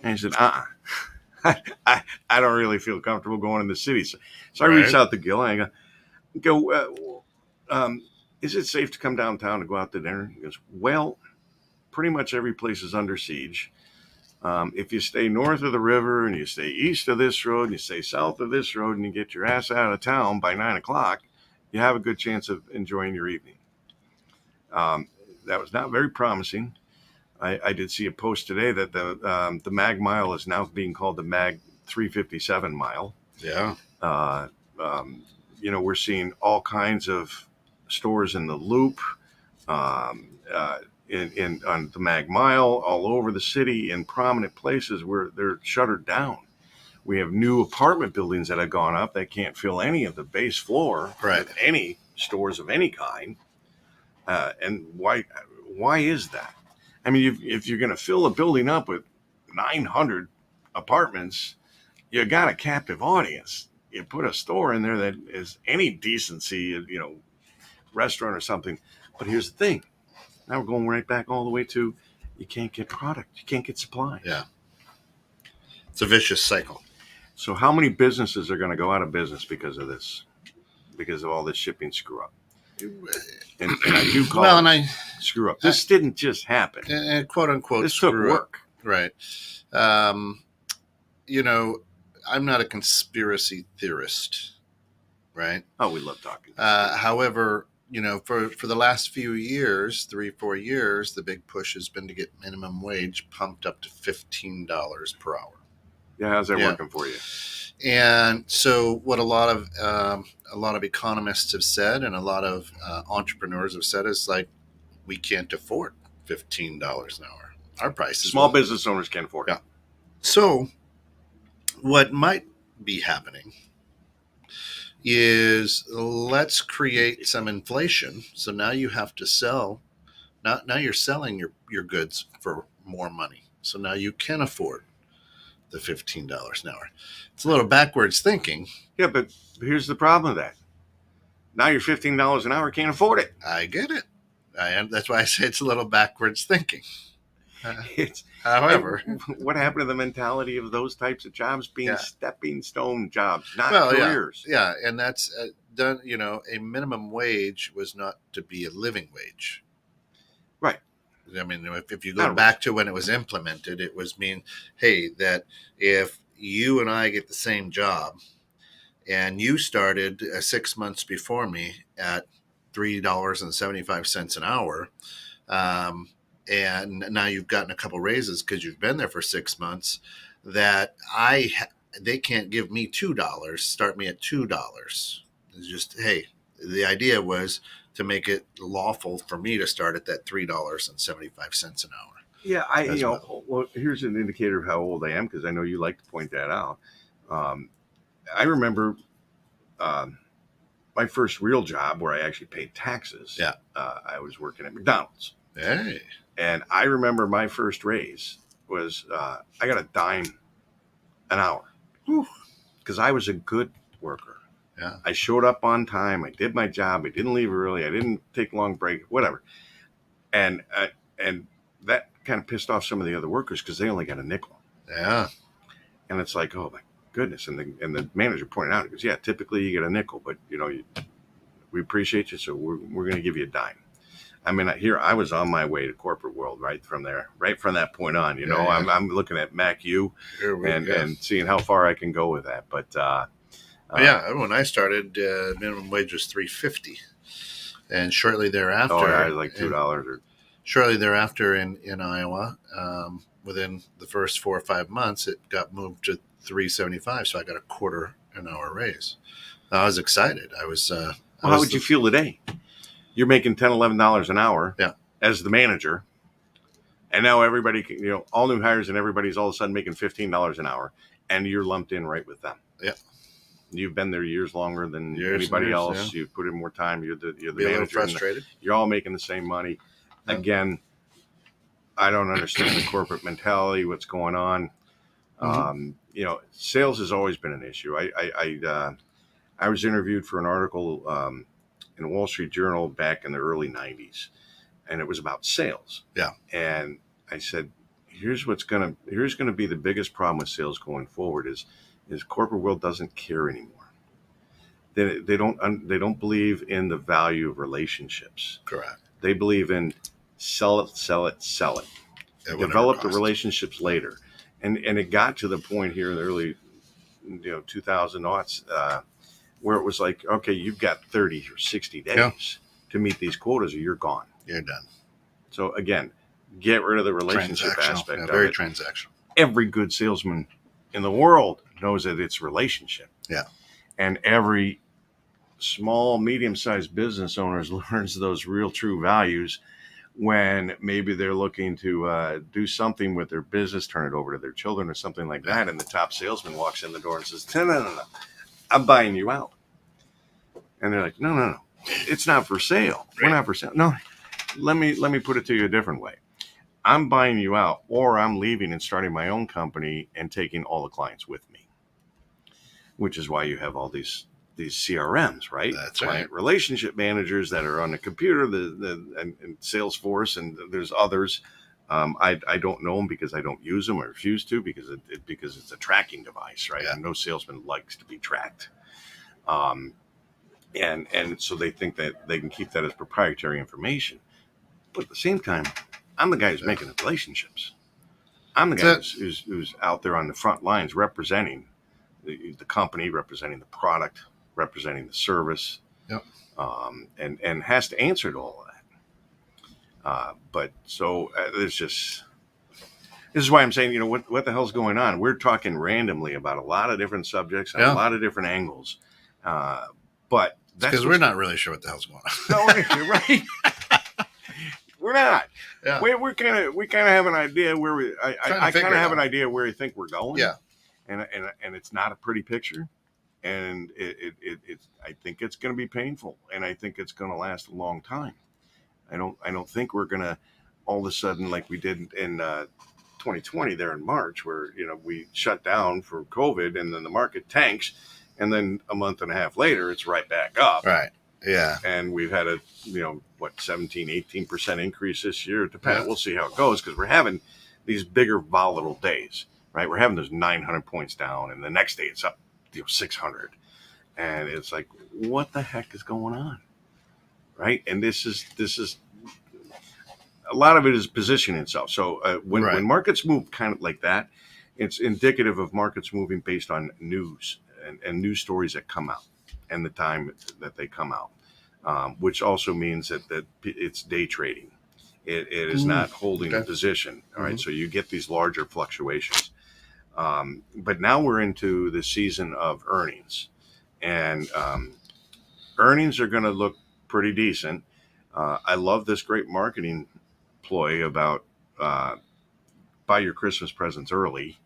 And he said, I don't really feel comfortable going in the city. So I reached out to Gil and I go, is it safe to come downtown to go out to dinner? He goes, well, pretty much every place is under siege. If you stay north of the river and you stay east of this road and you stay south of this road and you get your ass out of town by 9 o'clock, you have a good chance of enjoying your evening. That was not very promising. I did see a post today that the Mag Mile is now being called the Mag 357 Mile. Yeah. We're seeing all kinds of stores in the Loop, on the Mag Mile, all over the city, in prominent places where they're shuttered down. We have new apartment buildings that have gone up that can't fill any of the base floor with any stores of any kind. And why is that? I mean, if you're going to fill a building up with 900 apartments, you got a captive audience. You put a store in there that is any decency, restaurant or something. But here's the thing. Now we're going right back all the way to you can't get product. You can't get supplies. Yeah. It's a vicious cycle. So how many businesses are going to go out of business because of this? Because of all this shipping screw up? And I do call it screw up. This didn't just happen. Quote unquote. This took work. Right. I'm not a conspiracy theorist. Right. Oh, we love talking. However, for the last few years, 3-4 years, the big push has been to get minimum wage pumped up to $15 per hour. Yeah, how's that working for you? And so, what a lot of economists have said, and a lot of entrepreneurs have said, is like, we can't afford $15 an hour. Our prices. Small business owners can't afford it. Yeah. So, what might be happening is let's create some inflation. So now you have to sell. Now you're selling your goods for more money. So now you can afford the $15 an hour. It's a little backwards thinking. Yeah, but here's the problem with that. Now your $15 an hour can't afford it. I get it. That's why I say it's a little backwards thinking. However, what happened to the mentality of those types of jobs being stepping stone jobs, not careers? Yeah, and that's done. A minimum wage was not to be a living wage. Right. I mean, if you go back to when it was implemented, it was that if you and I get the same job and you started 6 months before me at $3.75 an hour, and now you've gotten a couple raises because you've been there for 6 months, that they can't give me $2, start me at $2. It's just, hey, the idea was to make it lawful for me to start at that $3.75 an hour. Yeah, well, here's an indicator of how old I am, because I know you like to point that out. I remember my first real job where I actually paid taxes. Yeah. I was working at McDonald's. Hey. And I remember my first raise was I got a dime an hour because I was a good worker. Yeah. I showed up on time. I did my job. I didn't leave early. I didn't take long break, whatever. And that kind of pissed off some of the other workers because they only got a nickel. Yeah. And it's like, oh my goodness. And the manager pointed out, he goes, yeah, typically you get a nickel, but we appreciate you, so we're going to give you a dime. I mean, here I was on my way to corporate world right from that point on. I'm looking at MacU and seeing how far I can go with that. But when I started, minimum wage was $3.50, and shortly thereafter, like $2. Shortly thereafter, in Iowa, within the first 4 or 5 months, it got moved to $3.75. So I got a quarter an hour raise. I was excited. How would you feel today? You're making $10, $11 an hour as the manager. And now everybody, all new hires and everybody's all of a sudden making $15 an hour. And you're lumped in right with them. Yeah. You've been there years longer than anybody else. Yeah. You've put in more time. You're the manager. A little frustrated. You're all making the same money. Yeah. Again, I don't understand the corporate mentality, what's going on. Mm-hmm. Sales has always been an issue. I was interviewed for an article in the Wall Street Journal back in the early 90s, and it was about sales. Yeah. And I said, here's going to be the biggest problem with sales going forward is corporate world doesn't care anymore. They don't believe in the value of relationships. Correct. They believe in sell it, sell it, sell it. Develop the relationships later. And it got to the point here in the early 2000 aughts where it was like, okay, you've got 30 or 60 days to meet these quotas or you're gone. You're done. So again, get rid of the relationship aspect of very it. transactional. Every good salesman in the world knows that it's relationship. Yeah. And every small, medium-sized business owners learns those real true values when maybe they're looking to do something with their business, turn it over to their children or something like that. And the top salesman walks in the door and says, no, I'm buying you out. And they're like, no, it's not for sale. We're not for sale. No, let me put it to you a different way. I'm buying you out, or I'm leaving and starting my own company and taking all the clients with me, which is why you have all these CRMs, right? That's Client relationship managers that are on the computer, and Salesforce, and there's others. I don't know them because I don't use them. I refuse to because it's a tracking device, right? Yeah. And no salesman likes to be tracked. And so they think that they can keep that as proprietary information. But at the same time, I'm the guy who's making the relationships. I'm the guy who's out there on the front lines representing the company, representing the product, representing the service, and has to answer to all of that. But so there's just, this is why I'm saying, what the hell's going on? We're talking randomly about a lot of different subjects and a lot of different angles. But that's because we're not really sure what the hell's going on. No, you're right. We're not. Yeah. We kind of have an idea where I kind of have an idea where we think we're going. Yeah. And it's not a pretty picture, and it's I think it's going to be painful, and I think it's going to last a long time. I don't think we're going to all of a sudden like we did in 2020 there in March, where we shut down for COVID, and then the market tanks, and then a month and a half later it's right back up. Right. Yeah. And we've had a 17-18% increase this year. It depends. Yeah. We'll see how it goes because we're having these bigger volatile days. Right, we're having those 900 points down, and the next day it's up, 600, and it's like, what the heck is going on, right? And this is a lot of it is positioning itself. So when markets move kind of like that, it's indicative of markets moving based on news and news stories that come out and the time that they come out, which also means that it's day trading. It is not holding a position. All right, so you get these larger fluctuations. But now we're into the season of earnings, and earnings are going to look pretty decent. I love this great marketing ploy about buy your Christmas presents early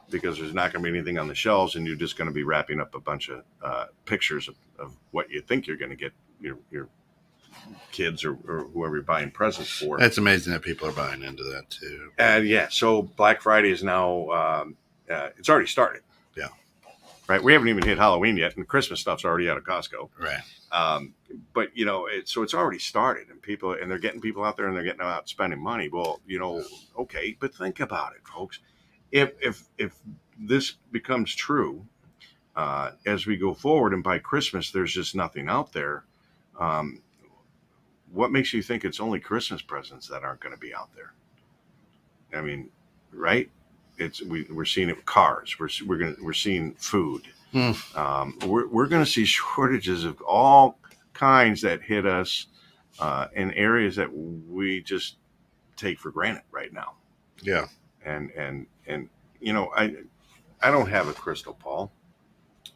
because there's not going to be anything on the shelves, and you're just going to be wrapping up a bunch of pictures of what you think you're going to get your kids or whoever you're buying presents for. It's amazing that people are buying into that too. And so Black Friday is now. It's already started. Yeah. Right. We haven't even hit Halloween yet, and Christmas stuff's already out of Costco. Right. But so it's already started, and they're getting people out there, and they're getting out spending money. Well, okay, but think about it, folks. If this becomes true as we go forward, and by Christmas there's just nothing out there, what makes you think it's only Christmas presents that aren't going to be out there? I mean, right? We're seeing it with cars. We're seeing food. We're going to see shortages of all kinds that hit us in areas that we just take for granted right now. Yeah. And I don't have a crystal ball.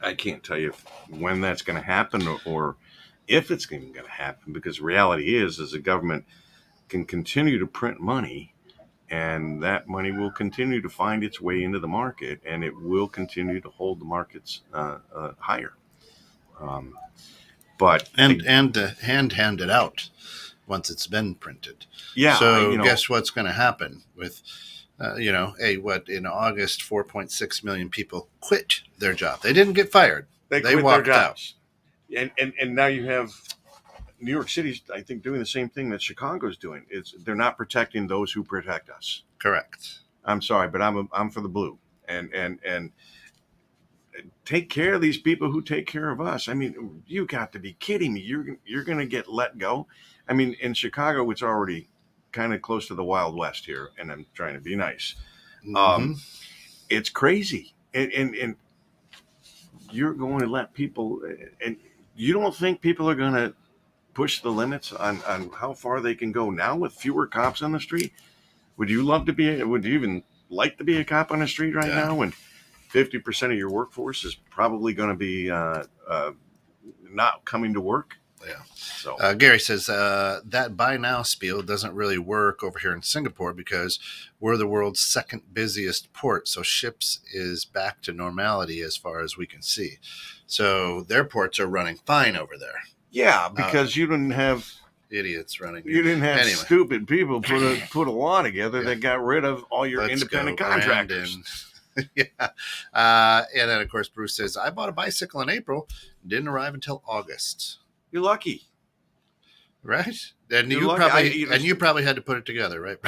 I can't tell you when that's going to happen or if it's even going to happen, because reality is the government can continue to print money. And that money will continue to find its way into the market, and it will continue to hold the markets higher. But hand it out once it's been printed. Yeah. So guess what's going to happen with, in August, 4.6 million people quit their job. They didn't get fired. They walked out. And now you have New York City's, I think, doing the same thing that Chicago's doing. They're not protecting those who protect us. Correct. I'm sorry, but I'm for the blue, and take care of these people who take care of us. I mean, you got to be kidding me. You're going to get let go. I mean, in Chicago, it's already kind of close to the Wild West here, and I'm trying to be nice. Mhm. It's crazy, and you're going to let people, and you don't think people are going to push the limits on how far they can go now with fewer cops on the street? Would you love to be? Would you even like to be a cop on the street right Yeah. now when 50% of your workforce is probably going to be not coming to work? Yeah. So Gary says that buy now spiel doesn't really work over here in Singapore because we're the world's second busiest port. So ships is back to normality as far as we can see. So their ports are running fine over there. yeah, because you didn't have Idiots running. Anyway. Stupid people put a law together Yeah. that got rid of all your Let's independent go, contractors. Brandon. Yeah. And then, of course, Bruce says, I bought a bicycle in April, didn't arrive until August. You're lucky. Right? And You're you lucky. probably you probably had to put it together, right?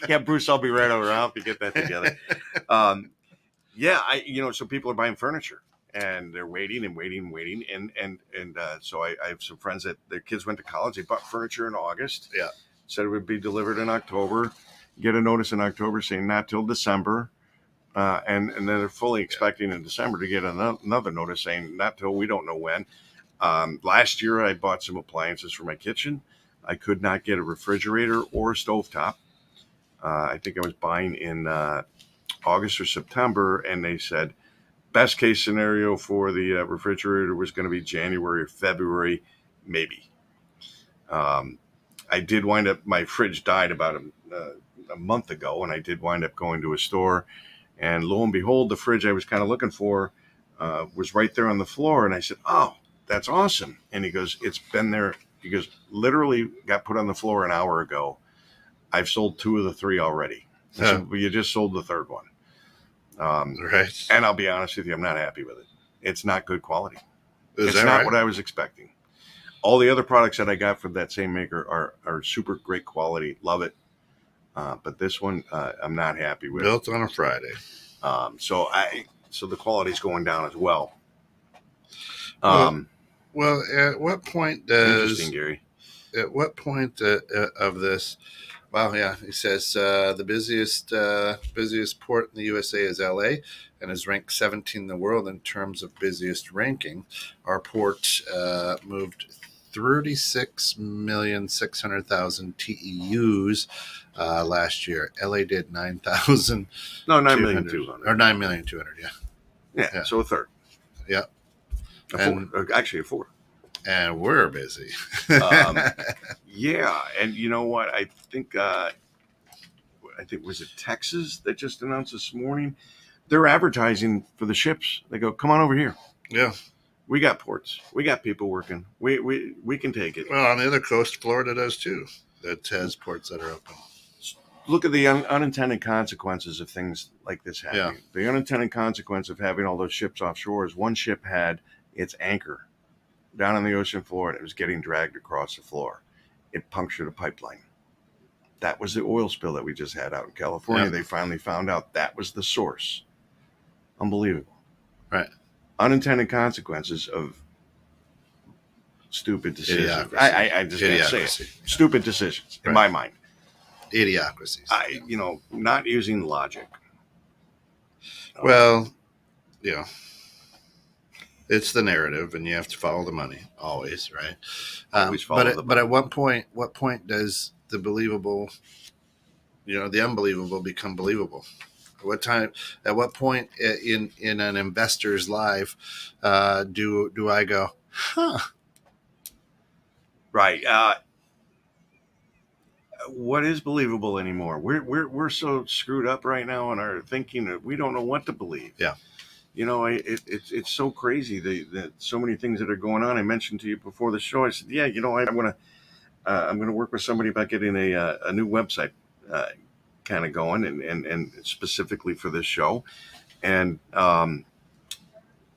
Yeah, Bruce, I'll be right over. I'll help you get that together. Yeah, so people are buying furniture and they're waiting, and so I have some friends that their kids went to college. They bought furniture in August. Yeah. Said it would be delivered in October. Get a notice in October saying not till December. And then they're fully expecting in December to get another notice saying not till we don't know when. Last year, I bought some appliances for my kitchen. I could not get a refrigerator or a stovetop. I think I was buying in August or September, and they said best case scenario for the refrigerator was going to be January or February, maybe. I did wind up, my fridge died about a month ago, and I did wind up going to a store, and lo and behold, the fridge I was kind of looking for was right there on the floor, and I said, oh, that's awesome. And he goes, it's been there. He goes, literally got put on the floor an hour ago. I've sold 2 of the 3 already. I said, well, you just sold the 3rd one. Right. And I'll be honest with you, I'm not happy with it. It's not good quality. Is It's that not right? what I was expecting. All the other products that I got from that same maker are super great quality. Love it. But this one, I'm not happy with. Built on a Friday. So the quality's going down as well. Well, at what point does Interesting, Gary. At what point of this? Well, yeah, he says the busiest port in the USA is LA, and is ranked 17th in the world in terms of busiest ranking. Our port moved 36,600,000 TEUs last year. LA did 9,000. No, 9,200,000. Or 9,200,000. Yeah. So a third. Yeah. Actually a fourth. And we're busy. Yeah, and you know what? I think was it Texas that just announced this morning? They're advertising for the ships. They go, come on over here. Yeah. We got ports. We got people working. We can take it. Well, on the other coast, Florida does too. That has ports that are open. Look at the unintended consequences of things like this happening. Yeah. The unintended consequence of having all those ships offshore is one ship had its anchor down on the ocean floor, and it was getting dragged across the floor. It punctured a pipeline. That was the oil spill that we just had out in California. Yeah. They finally found out that was the source. Unbelievable. Right. Unintended consequences of stupid decisions. Idiocracy. I just gotta say it. Stupid decisions, in my mind. Idiocracies. Not using logic. Well, yeah. It's the narrative, and you have to follow the money always, right? Always follow the money. But at what point does the believable, the unbelievable become believable? At what point in an investor's life do I go, huh? Right. What is believable anymore? We're so screwed up right now in our thinking that we don't know what to believe. Yeah. It's so crazy that so many things that are going on. I mentioned to you before the show. I said, yeah, I'm gonna work with somebody about getting a new website kind of going, and specifically for this show. And all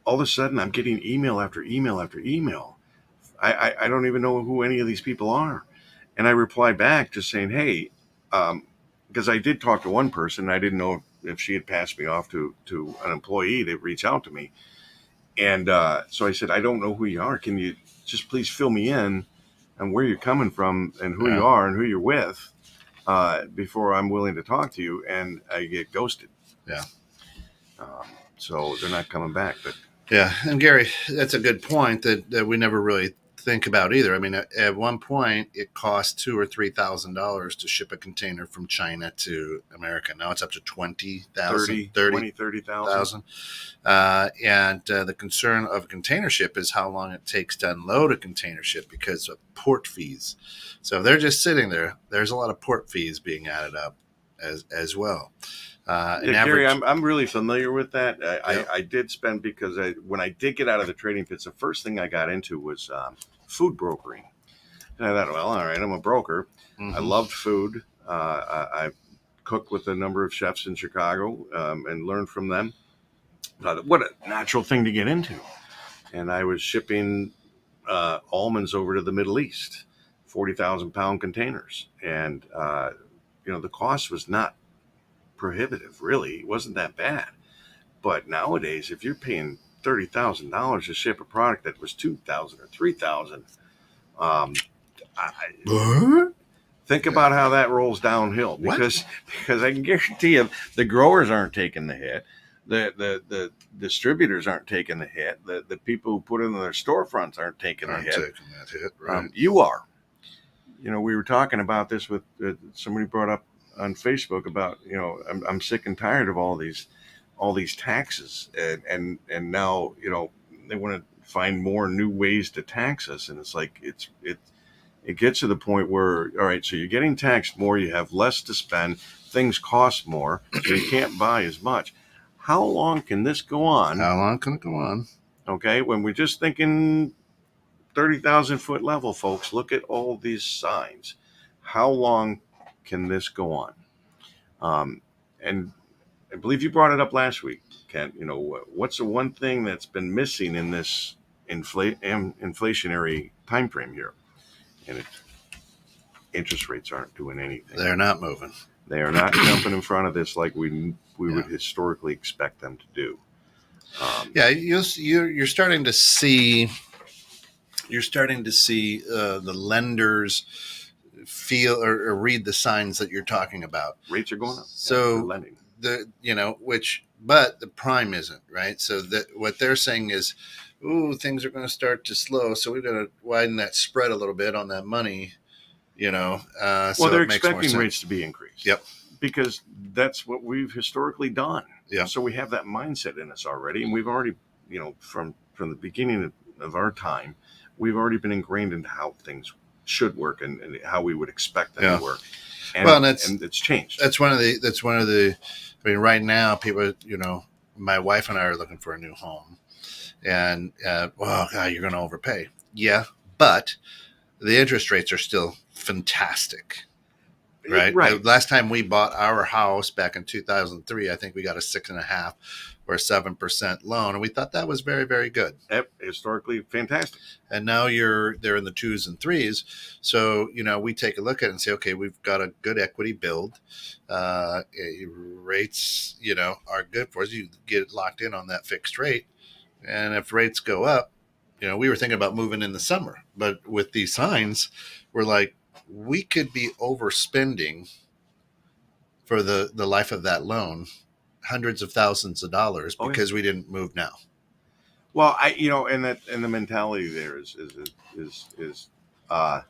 of a sudden, I'm getting email after email after email. I don't even know who any of these people are, and I reply back just saying, hey, because I did talk to one person. I didn't know if she had passed me off to an employee, they'd reach out to me. And so I said, I don't know who you are. Can you just please fill me in on where you're coming from and who you are and who you're with before I'm willing to talk to you? And I get ghosted. Yeah. So they're not coming back. But yeah, and Gary, that's a good point that we never really think about either. I mean, at one point, it cost $2,000 or $3,000 to ship a container from China to America. Now it's up to 30,000. And the concern of a container ship is how long it takes to unload a container ship because of port fees. So if they're just sitting there, there's a lot of port fees being added up as well. Gary, I'm really familiar with that. I did spend, because when I did get out of the trading pits, the first thing I got into was food brokering. And I thought, well, all right, I'm a broker. I loved food. I cooked with a number of chefs in Chicago and learned from them. What a natural thing to get into. And I was shipping almonds over to the Middle East, 40,000 pound containers. And, the cost was not prohibitive, really. It wasn't that bad. But nowadays, if you're paying $30,000 to ship a product that was $2,000 or $3,000, think about how that rolls downhill. Because I can guarantee you, the growers aren't taking the hit. The distributors aren't taking the hit. The people who put it in their storefronts aren't taking the hit. Taking that hit, right? You are. We were talking about this with somebody brought up on Facebook about, I'm sick and tired of all these taxes, and now, they want to find more new ways to tax us. And it's like, it gets to the point where, all right, so you're getting taxed more, you have less to spend, things cost more, so you can't buy as much. How long can this go on? How long can it go on? Okay, when we're just thinking 30,000 foot level, folks, look at all these signs. How long can this go on? And I believe you brought it up last week, Kent. What's the one thing that's been missing in this inflationary time frame here? And interest rates aren't doing anything. They're not moving. They are not jumping in front of this like we would historically expect them to do. You're starting to see. You're starting to see the lenders feel or read the signs that you're talking about. Rates are going up. So lending. But the prime isn't, right? So that what they're saying is, things are going to start to slow. So we've got to widen that spread a little bit on that money, so they're expecting rates to be increased. Yep. Because that's what we've historically done. Yeah. So we have that mindset in us already. And we've already, from the beginning of our time, we've already been ingrained into how things should work and how we would expect them to work. And it's changed. That's one of the. I mean, right now, people, my wife and I are looking for a new home, and God, you're going to overpay. Yeah, but the interest rates are still fantastic. Right. Last time we bought our house back in 2003, I think we got a 6.5 or 7% loan, and we thought that was very, very good. Historically fantastic. And now they're in the 2s and 3s. So, we take a look at it and say, okay, we've got a good equity build. Rates, are good for us. You get locked in on that fixed rate. And if rates go up, we were thinking about moving in the summer, but with these signs, we're like, we could be overspending for the life of that loan, hundreds of thousands of dollars because we didn't move now. Well, and the mentality there is I'm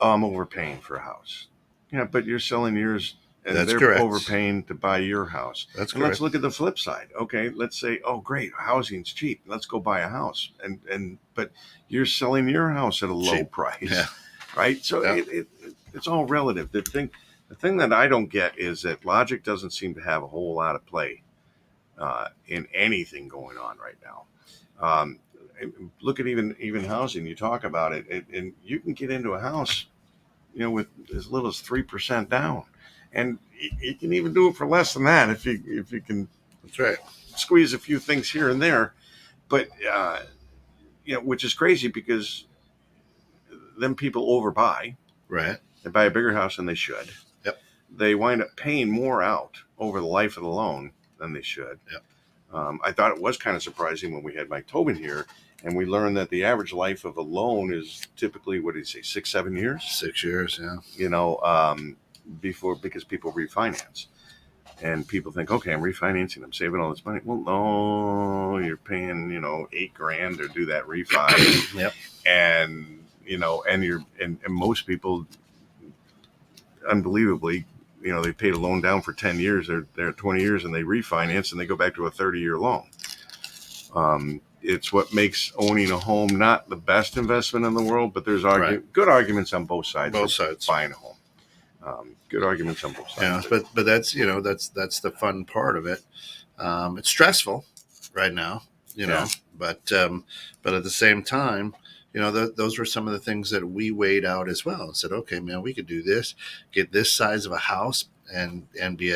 overpaying for a house. Yeah, but you're selling yours, and That's they're correct. overpaying to buy your house. That's and correct. Let's look at the flip side. Okay, let's say, oh great, housing's cheap. Let's go buy a house, but you're selling your house at a low price. Yeah. Right. So it's all relative. The thing that I don't get is that logic doesn't seem to have a whole lot of play in anything going on right now. Look at even housing. You talk about it, and you can get into a house, with as little as 3% down, and you can even do it for less than that if you can. That's right. Squeeze a few things here and there, but which is crazy because then people overbuy. Right. They buy a bigger house than they should. Yep. they wind up paying more out over the life of the loan than they should. Yeah. I thought it was kind of surprising when we had Mike Tobin here, and we learned that the average life of a loan is typically, what did he say, 6-7 years? 6 years, yeah. Because people refinance. And people think, okay, I'm refinancing, I'm saving all this money. Well, no, you're paying, $8,000 to do that refi. Yep. And, and most people, unbelievably, they paid a loan down for 10 years, they're 20 years, and they refinance and they go back to a 30-year loan. It's what makes owning a home not the best investment in the world, but there's good arguments on both sides. Both sides. Buying a home. Good arguments on both sides. Yeah, but that's that's the fun part of it. It's stressful right now, but at the same time, those were some of the things that we weighed out as well and said, okay, man, we could do this, get this size of a house, and be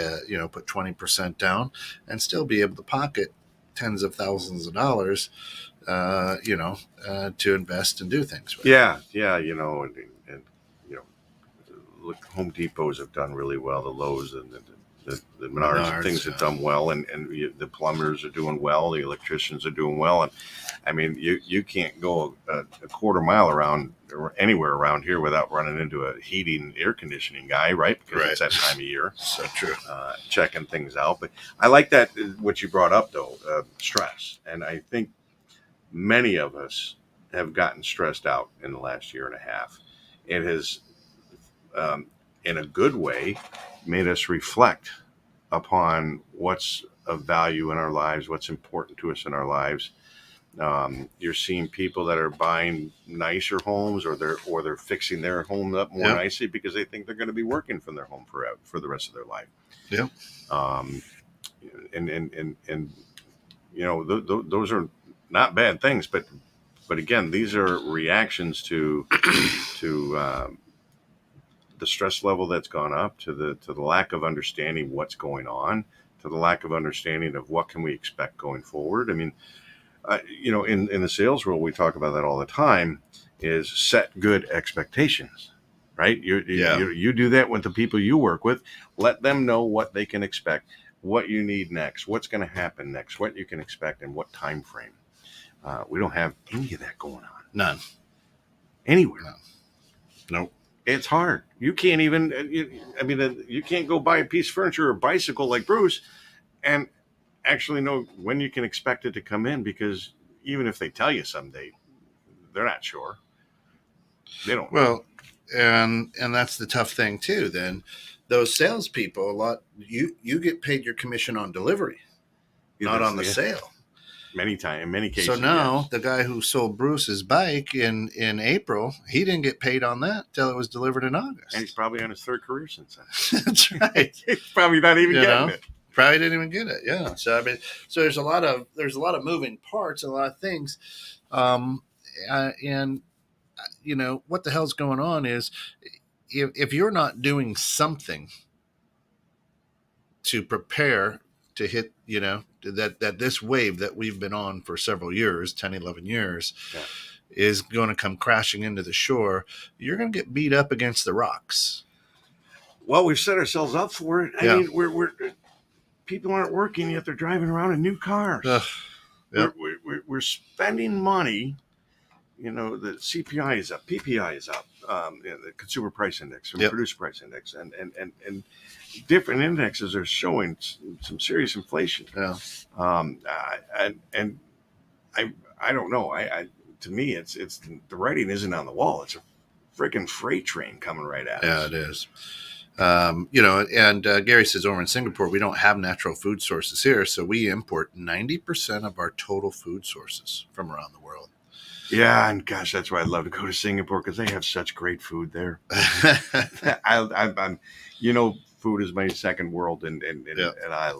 put 20% down and still be able to pocket tens of thousands of dollars, to invest and do things with. Yeah, and look, Home Depots have done really well. The Lowe's and the Menards and things have done well, and the plumbers are doing well. The electricians are doing well, and I mean, you can't go a quarter mile around or anywhere around here without running into a heating, air conditioning guy, right? Because it's that time of year. So true. Checking things out, but I like that what you brought up though, stress, and I think many of us have gotten stressed out in the last year and a half. It has, in a good way, made us reflect upon what's of value in our lives, what's important to us in our lives. You're seeing people that are buying nicer homes, or they're fixing their home up more nicely because they think they're going to be working from their home for the rest of their life. Yeah. Those are not bad things, but again, these are reactions to the stress level that's gone up, to the lack of understanding what's going on, to the lack of understanding of what can we expect going forward. I mean, in the sales world, we talk about that all the time, is set good expectations, right? You do that with the people you work with. Let them know what they can expect, what you need next, what's going to happen next, what you can expect, and what time frame. We don't have any of that going on. None. Anywhere. No. Nope. It's hard. You can't even, you can't go buy a piece of furniture or a bicycle like Bruce and actually know when you can expect it to come in, because even if they tell you someday, they're not sure. They don't. Well, and that's the tough thing too. Then those salespeople, you get paid your commission on delivery, not on the sale. In many cases. So now the guy who sold Bruce's bike in April, he didn't get paid on that till it was delivered in August. And he's probably on his third career since then. That's right. He's probably not even getting it. Probably didn't even get it. Yeah. So so there's a lot of moving parts, and a lot of things, and what the hell's going on is if you're not doing something to prepare to hit, that this wave that we've been on for several years, 10, 11 years, is going to come crashing into the shore, you're going to get beat up against the rocks. Well, we've set ourselves up for it. I mean, we're people aren't working, yet they're driving around in new cars. We're spending money. The CPI is up, PPI is up, the Consumer Price Index, or Producer Price Index, and different indexes are showing some serious inflation. Yeah. And I don't know. To me, it's the writing isn't on the wall. It's a freaking freight train coming right at us. Yeah, it is. And Gary says over in Singapore, we don't have natural food sources here, so we import 90% of our total food sources from around the world. Yeah, and gosh, that's why I'd love to go to Singapore, because they have such great food there. I'm food is my second world, and I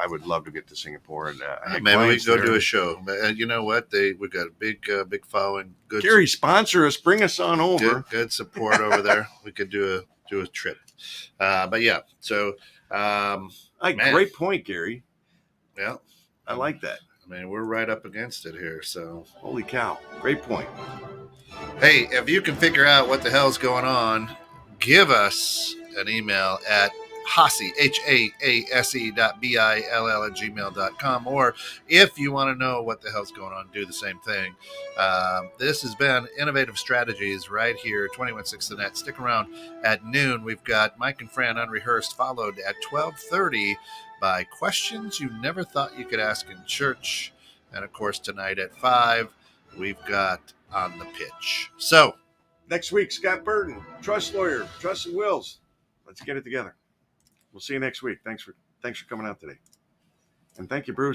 would love to get to Singapore, and maybe we can go do a show. You know what? We've got a big following. Good. Gary, sponsor us, bring us on over. Good support over there. We could do a trip. But yeah, so great point, Gary. Yeah, I like that. I mean, we're right up against it here. So holy cow, great point. Hey, if you can figure out what the hell's going on, give us an email at Haase, HAASE.BILL@gmail.com. Or if you want to know what the hell's going on, do the same thing. This has been Innovative Strategies right here, 216 The Net. Stick around at noon. We've got Mike and Fran Unrehearsed, followed at 12:30 by Questions You Never Thought You Could Ask in Church. And, of course, tonight at 5, we've got On the Pitch. So, Next week, Scott Burton, trust lawyer, Trust and Wills. Let's get it together. We'll see you next week. Thanks for coming out today. And thank you, Bruce.